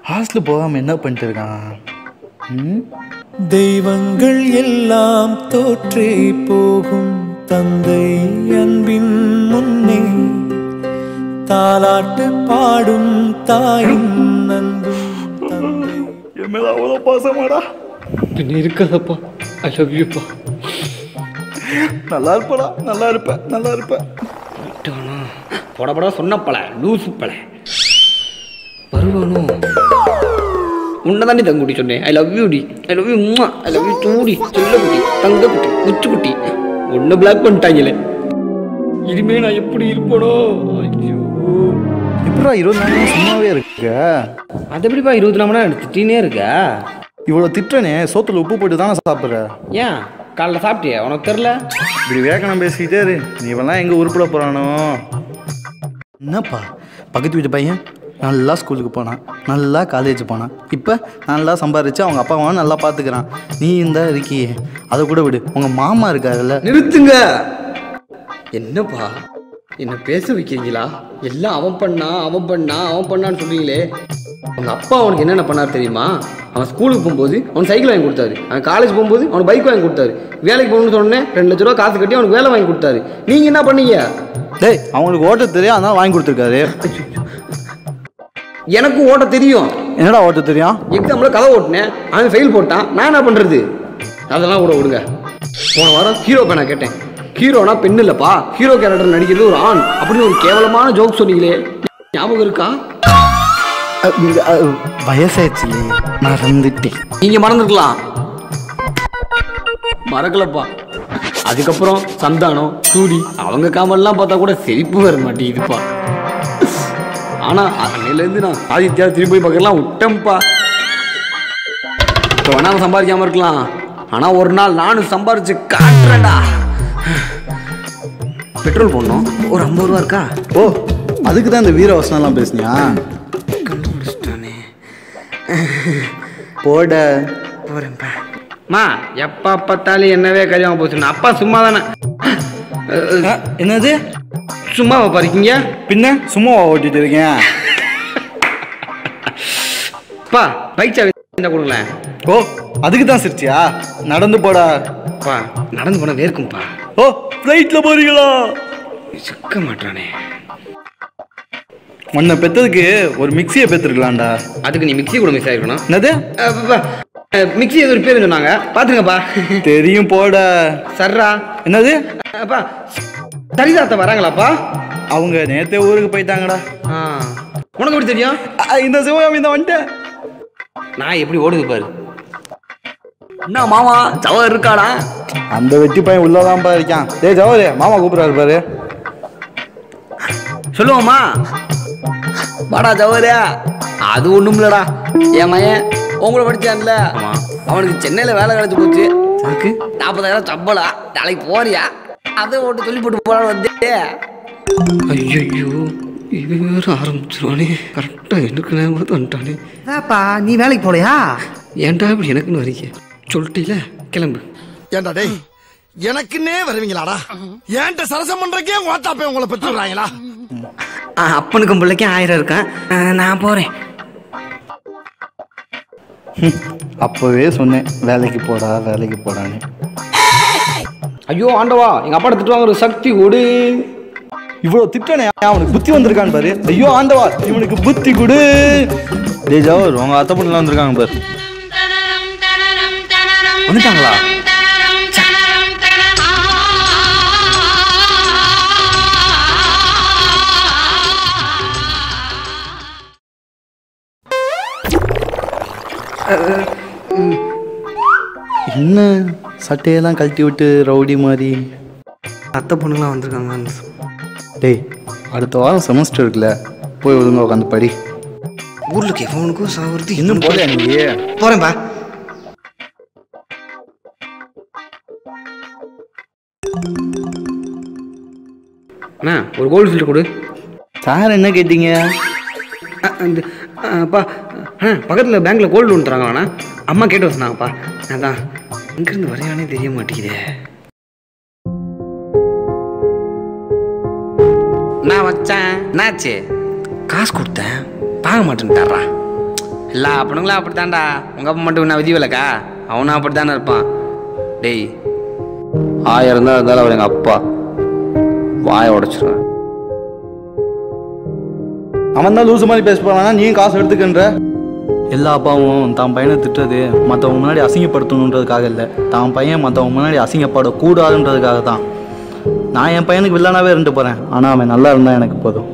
Hostel போகாமல் என்ன பண்ணிட்டு இருக்கான்? தெய்வங்கள் எல்லாம் தோற்றே போகும் தந்தை அன்பின் முன்னே தாலாட்டு பாடும் தாயின் அன்பும் தந்தை. என் மேல அவ்வளோ பாசமாடா. பின்ன இருக்காதப்பா. I love யூப்பா. நல்லா இருப்படா, நல்லா இருப்பேன், நல்லா இருப்பேன். போடப்படா சொன்னப்பல லூசு பல வருவானோ. உன்னை தாண்டி தங்குட்டி சொன்னேன். ஐ லவ் யூ டி, I love you, I love you டூடி, செல்ல குட்டி, தங்க குட்டி, குச்சி குட்டி. ஒன்று பிளாக் பண்ணிட்டாங்களே. இனிமே நான் எப்படி இருப்பனோ? ஐயோ, எப்படா 24 மணி சும்மாவே இருக்க? அது எப்படிப்பா 24 மணி நேரம் திட்டினே இருக்க? இவ்வளோ திட்டனே, சோத்துல உப்பு போட்டு தானே சாப்பிட்ற. ஏன் காலைல சாப்பிட்டியா? உனக்கு தெரில. இப்படி வேகனம் பேசிக்கிட்டே இரு. நீ இவெல்லாம் எங்கே உருப்பிட போகிறானோ? என்னப்பா பக்கத்து வீட்டு பையன் நல்லா ஸ்கூலுக்கு போனான், நல்லா காலேஜ் போனான், இப்போ நல்லா சம்பாரிச்சு அவங்க அப்பாவை நல்லா பார்த்துக்கிறான். நீ இந்த இருக்கியே, அதை கூட விடு. உங்கள் மாமா இருக்காருல்ல. நிறுத்துங்க. என்னப்பா என்ன பேச வைக்கிறீங்களா? எல்லாம் அவன் பண்ணான்னு சொல்றீங்களே. அவங்க அப்பா அவனுக்கு என்னென்ன பண்ணார் தெரியுமா? அவன் ஸ்கூலுக்கு போகும்போது அவன் சைக்கிள் வாங்கி கொடுத்தாரு, அவன் காலேஜ் போகும்போது அவனுக்கு பைக் வாங்கி கொடுத்தாரு, வேலைக்கு போகணும்னு சொன்னே 2 லட்ச ரூபா காசு கட்டி அவனுக்கு வேலை வாங்கி கொடுத்தாரு. நீங்கள் என்ன பண்ணீங்க? டேய், அவங்களுக்கு ஓட்ட தெரியும், அதான் வாங்கி கொடுத்துருக்காரு. எனக்கும் ஓட்ட தெரியும். என்னடா ஓட்ட தெரியும்? எக்ஸாம்ல கதை ஓட்டினேன், அவன் ஃபெயில் போட்டான், நான் என்ன பண்ணுறது? அதெல்லாம் கூட விடுங்க. போன வாரம் ஹீரோப்பை நான் கேட்டேன். ஹீரோனா பெண் இல்லைப்பா, ஹீரோ கேரக்டர் நடிக்கிறது ஒரு ஆண் அப்படின்னு ஒரு கேவலமான ஜோக் சொன்னீங்களே, ஞாபகம் இருக்கா? வயசாச்சு, மறந்துட்டேன். நீங்க மறந்துருக்கலாம், மறக்கலப்பா. அதுக்கப்புறம் சந்தானம் சூடி அவங்க காமெல்லாம் பார்த்தா கூட சிரிப்பு வர மாட்டேங்குதுப்பா. ஆனா அன்னையிலேருந்து நான் ஆதித்யா திரும்பி பார்க்கலாம் விட்டேன்ப்பா. இப்போ வேணா சம்பாதிக்காம இருக்கலாம், ஆனா ஒரு நாள் நானும் சம்பாரிச்சு காட்டுறேன்டா. பெட்ரோல் போடணும், ஒரு 50 ரூபா இருக்கா? ஓ, அதுக்கு தான் இந்த வீர வசனம்லாம் பேசுனியா? கண்டுபிடிச்சிட்டானே. போட போறேன்ப்பா. மா எப்பா பார்த்தாலும் என்னவே கறியாம போச்சுன்னா அப்பா சும்மா தானே. என்னது சும்மாவா பாருக்கீங்க? பின்ன சும்மாவா ஓட்டிட்டு இருக்கேன்? பா பைக் சாவி கொடுங்களேன். ஓ, அதுக்கு தான் சிரிச்சியா? நடந்து போடா. பா நடந்து போனா வேர்க்கும்பா. ஓ, ஃப்ளைட்ல போறீங்களா? சிக்க மாட்டானே. உன்னை பெற்றதுக்கு ஒரு மிக்சியை பெற்றுருக்கலாம்டா. அதுக்கு நீ மிக்சி கூட மிஸ் ஆயிருக்கணும். என்னது? மிக்சி ஏதோ ஒரு பேர் சொன்னாங்க, பாத்துங்கப்பா. தெரியும் போட. சர்ரா. என்னது? அப்பா சரிதாத்த வராங்களாப்பா? அவங்க நேத்தே ஊருக்கு போயிட்டாங்கடா. உனக்கு எப்படி தெரியும்? இந்த சிவகாமி தான் வந்துட்டேன். நான் எப்படி ஓடுது பாரு. என்ன மாமா ஜவர் இருக்காடா? அந்த வெட்டி பையன் உள்ளதான்ப்பா இருக்கான். டேய் ஜவரு, மாமா கூப்பிடுறாரு பாரு. சொல்லுவோம்மா வாடா ஜவரு. அது ஒண்ணும் இல்லடா, என் மையன் உங்களை படிச்சான்ல, அவனுக்கு சென்னையில வேலை கிடைச்சு போச்சு. 40,000 சம்பளா. நாளைக்கு போறியா? அதை ஓட்டு சொல்லி போட்டு போறான்னு வந்து. ஐயோ இது வேற ஆரம்பிச்சிருவானே. கரெக்டா எனக்கு நேரம் வந்துட்டானே. நீ வேலைக்கு போலையா? ஏன்டா இப்படி எனக்குன்னு வரீங்க? சொல்லிட்டீல, கிளம்பு. ஏன்டா டேய், எனக்குன்னே வருவீங்களாடா? ஏன்ட்ட சரசம் பண்றக்கே ஓட்டாப்பே உங்களை பெற்றுறாங்களா? அப்பனுக்கும் பிள்ளைக்கும் 1000 இருக்கான். நான் போறேன். அப்பவே சொன்னேன் வேலைக்கு போடா வேலைக்கு போடான்னு. ஐயோ ஆண்டவா, எங்க அப்பா திட்டுவாங்க, ஒரு சக்தி கொடு. இவ்வளவு திட்டனே, அவனுக்கு புத்தி வந்திருக்கான்னு பாரு. ஐயோ ஆண்டவா, இவனுக்கு புத்தி கொடு. டேய் ஜவர், உங்க அத்தை பொண்ணுலாம் வந்திருக்காங்க பாரு. வந்துட்டாங்களா? என்ன சட்டையெல்லாம் கழட்டி விட்டு ரவுடி மாதிரி? அத்தை பொண்ணுலாம் வந்திருக்காங்க. டேய், அடுத்த வாரம் செமஸ்டர் இருக்குல்ல, போய் ஒழுங்கா உட்காந்து படி. ஊர்ல கேட்கவனுக்கும் சாவுறது. இன்னும் போலையா நீ? போறேன்பா. அண்ணா ஒரு கோல்டு ஃபில்டர் கொடு. சார் என்ன கேட்டீங்க? அப்பா பக்கத்தில் பேங்க்கில் கோல்டு லோன் தராங்களாண்ணா, அம்மா கேட்டு வச்சுனாங்கப்பா. அதான் எங்கேருந்து வரையானே தெரிய மாட்டேங்குதே. நான் வச்சேன், என்னாச்சு? காசு கொடுத்தேன், பார்க்க மாட்டேன்னு தர்றா. எல்லா அப்பனுங்களும் அப்படித்தான்டா. உங்கள் அப்பா மட்டும் என்ன விதிவிலக்கா? அவனும் அப்படி தானே இருப்பான். டேய் 1000 தான் இருந்தாலும் அவர் எங்கள் அப்பா. வாயை உடைச்சிருவேன். அவன் தான் லூசு மாதிரி பேச போறானா, நீயும் காசு எடுத்துக்கின்ற. எல்லா அப்பாவும் தான் பையனை திட்டுறது மற்றவங்க முன்னாடி அசிங்கப்படுத்தணுன்றதுக்காக இல்லை, தான் பையன் மற்றவங்க முன்னாடி அசிங்கப்படக்கூடாதுன்றதுக்காக தான். நான் என் பையனுக்கு வில்லனாவே இருந்து போகிறேன், ஆனால் அவன் நல்லா இருந்தால் எனக்கு போதும்.